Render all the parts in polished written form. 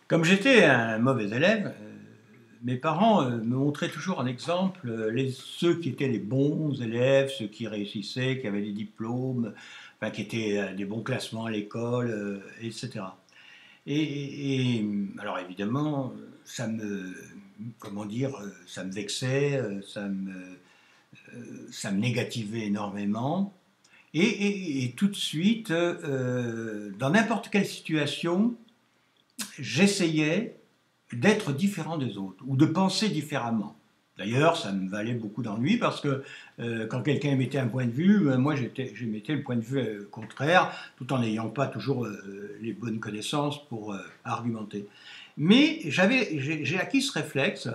Comme j'étais un mauvais élève, mes parents me montraient toujours en exemple ceux qui étaient les bons élèves, ceux qui réussissaient, qui avaient des diplômes, enfin, qui étaient des bons classements à l'école, etc. Alors évidemment, comment dire, ça me vexait, ça me négativait énormément. Et tout de suite, dans n'importe quelle situation, j'essayais d'être différent des autres ou de penser différemment. D'ailleurs, ça me valait beaucoup d'ennui parce que quand quelqu'un émettait un point de vue, moi j'émettais le point de vue contraire, tout en n'ayant pas toujours les bonnes connaissances pour argumenter. Mais j'ai acquis ce réflexe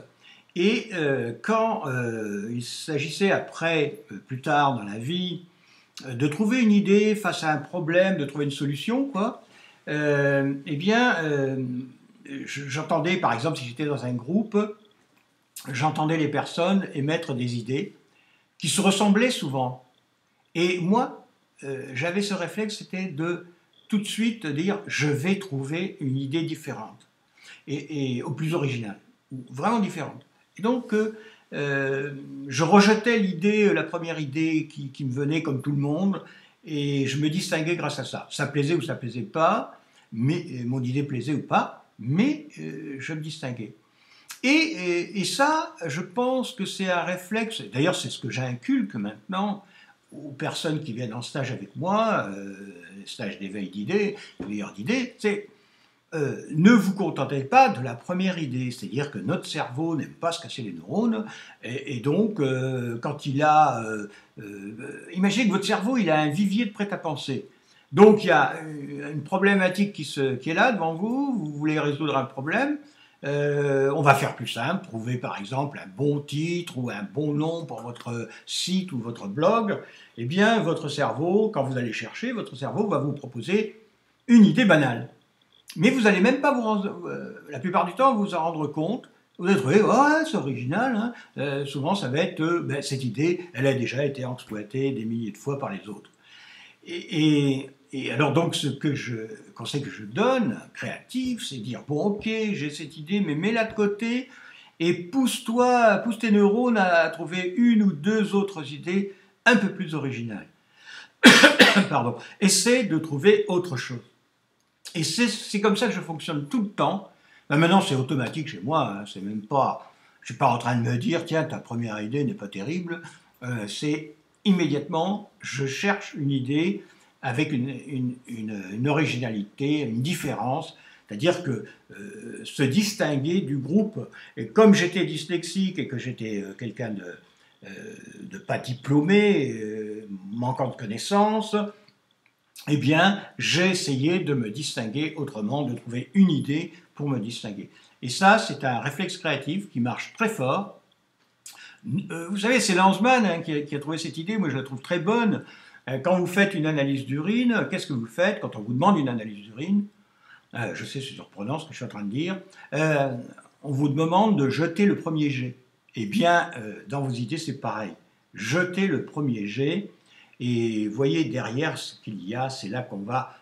et quand il s'agissait après, plus tard dans la vie, de trouver une idée face à un problème, de trouver une solution, quoi, eh bien, j'entendais, par exemple, si j'étais dans un groupe, j'entendais les personnes émettre des idées qui se ressemblaient souvent. Et moi, j'avais ce réflexe, c'était de tout de suite dire, je vais trouver une idée différente, et au plus originale, ou vraiment différente. Et donc, je rejetais l'idée, la première idée qui me venait comme tout le monde, et je me distinguais grâce à ça. Ça plaisait ou ça plaisait pas, mais mon idée plaisait ou pas, mais je me distinguais. Et ça, je pense que c'est un réflexe, d'ailleurs c'est ce que j'inculque maintenant aux personnes qui viennent en stage avec moi, stage d'éveil d'idées, d'éveilleur d'idées, c'est ne vous contentez pas de la première idée, c'est-à-dire que notre cerveau n'aime pas se casser les neurones, et donc quand il a... imaginez que votre cerveau, il a un vivier de prêt-à-penser. Donc il y a une problématique qui est là devant vous, vous voulez résoudre un problème, on va faire plus simple, trouver par exemple un bon titre ou un bon nom pour votre site ou votre blog. Eh bien, votre cerveau, quand vous allez chercher, votre cerveau va vous proposer une idée banale. Mais vous n'allez même pas vous rendre, la plupart du temps, vous en rendre compte. Vous allez trouver, ouais, c'est original. Hein. Souvent, ça va être, cette idée, elle a déjà été exploitée des milliers de fois par les autres. Et alors donc, conseil que je donne, créatif, c'est dire, bon, ok, j'ai cette idée, mais mets-la de côté et pousse tes neurones à trouver une ou deux autres idées un peu plus originales. Pardon. Essaie de trouver autre chose. Et c'est comme ça que je fonctionne tout le temps. Ben maintenant, c'est automatique chez moi. Hein, c'est même pas, je suis pas en train de me dire, tiens, ta première idée n'est pas terrible. C'est immédiatement, je cherche une idée avec une originalité, une différence. C'est-à-dire que se distinguer du groupe. Et comme j'étais dyslexique et que j'étais quelqu'un de pas diplômé, manquant de connaissances, eh bien, j'ai essayé de me distinguer autrement, de trouver une idée pour me distinguer. Et ça, c'est un réflexe créatif qui marche très fort. Vous savez, c'est Lanzmann hein, qui a trouvé cette idée, moi je la trouve très bonne. Quand vous faites une analyse d'urine, qu'est-ce que vous faites quand on vous demande une analyse d'urine? Je sais, c'est surprenant ce que je suis en train de dire. On vous demande de jeter le premier jet. Eh bien, dans vos idées, c'est pareil. Jetez le premier jet. Et voyez derrière ce qu'il y a, c'est là qu'on va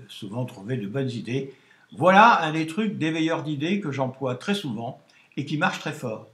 souvent trouver de bonnes idées. Voilà un des trucs d'éveilleur d'idées que j'emploie très souvent et qui marche très fort.